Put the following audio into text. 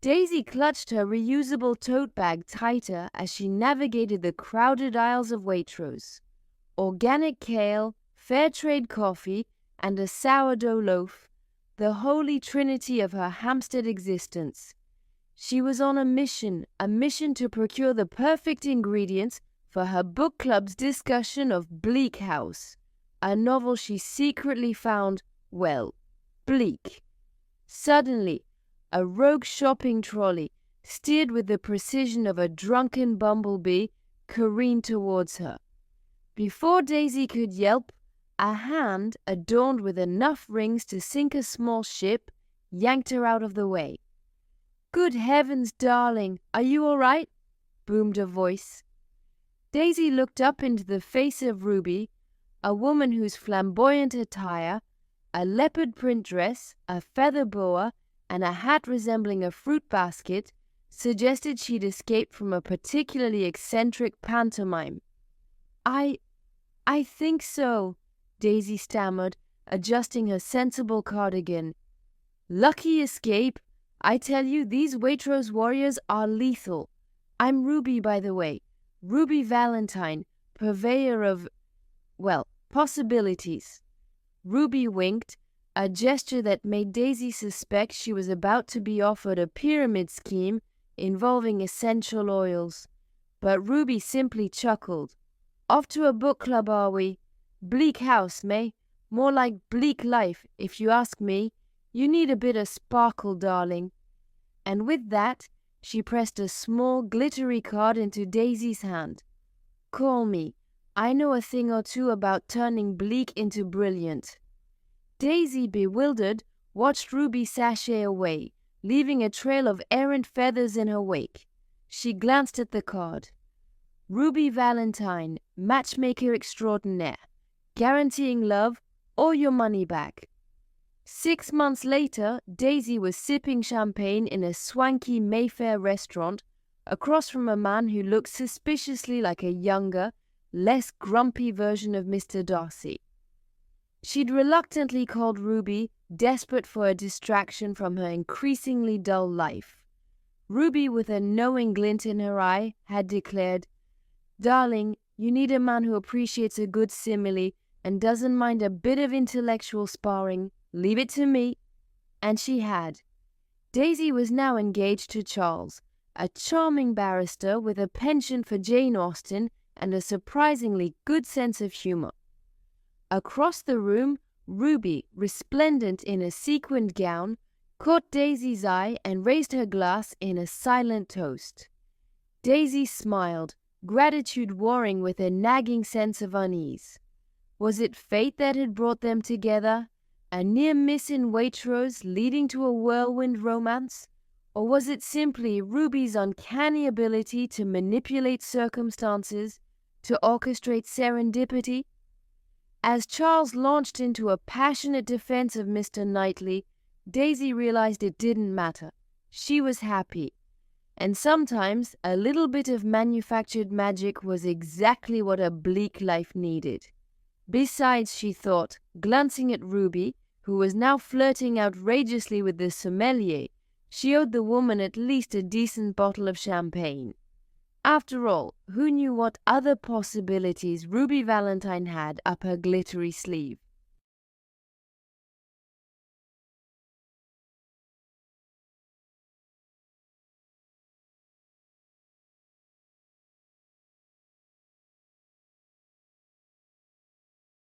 Daisy clutched her reusable tote bag tighter as she navigated the crowded aisles of Waitrose. Organic kale, fair trade coffee, and a sourdough loaf, the holy trinity of her Hampstead existence. She was on a mission to procure the perfect ingredients for her book club's discussion of Bleak House, a novel she secretly found, well, bleak. Suddenly, a rogue shopping trolley, steered with the precision of a drunken bumblebee, careened towards her. Before Daisy could yelp, a hand, adorned with enough rings to sink a small ship, yanked her out of the way. "Good heavens, darling, are you all right?" boomed a voice. Daisy looked up into the face of Ruby, a woman whose flamboyant attire, a leopard print dress, a feather boa, and a hat resembling a fruit basket, suggested she'd escaped from a particularly eccentric pantomime. I think so," Daisy stammered, adjusting her sensible cardigan. "Lucky escape. I tell you, these Waitrose warriors are lethal. I'm Ruby, by the way. Ruby Valentine, purveyor of, well, possibilities." Ruby winked, a gesture that made Daisy suspect she was about to be offered a pyramid scheme involving essential oils. But Ruby simply chuckled. "Off to a book club, are we? Bleak House, May. More like bleak life, if you ask me. You need a bit of sparkle, darling." And with that, she pressed a small, glittery card into Daisy's hand. "Call me. I know a thing or two about turning bleak into brilliant." Daisy, bewildered, watched Ruby sashay away, leaving a trail of errant feathers in her wake. She glanced at the card. "Ruby Valentine, matchmaker extraordinaire, guaranteeing love or your money back." 6 months later, Daisy was sipping champagne in a swanky Mayfair restaurant across from a man who looked suspiciously like a younger, less grumpy version of Mr. Darcy. She'd reluctantly called Ruby, desperate for a distraction from her increasingly dull life. Ruby, with a knowing glint in her eye, had declared, "Darling, you need a man who appreciates a good simile and doesn't mind a bit of intellectual sparring. Leave it to me." And she had. Daisy was now engaged to Charles, a charming barrister with a penchant for Jane Austen and a surprisingly good sense of humor. Across the room, Ruby, resplendent in a sequined gown, caught Daisy's eye and raised her glass in a silent toast. Daisy smiled, gratitude warring with a nagging sense of unease. Was it fate that had brought them together? A near miss in Waitrose leading to a whirlwind romance? Or was it simply Ruby's uncanny ability to manipulate circumstances, to orchestrate serendipity? As Charles launched into a passionate defense of Mr. Knightley, Daisy realized it didn't matter. She was happy. And sometimes a little bit of manufactured magic was exactly what a bleak life needed. Besides, she thought, glancing at Ruby, who was now flirting outrageously with the sommelier, she owed the woman at least a decent bottle of champagne. After all, who knew what other possibilities Ruby Valentine had up her glittery sleeve?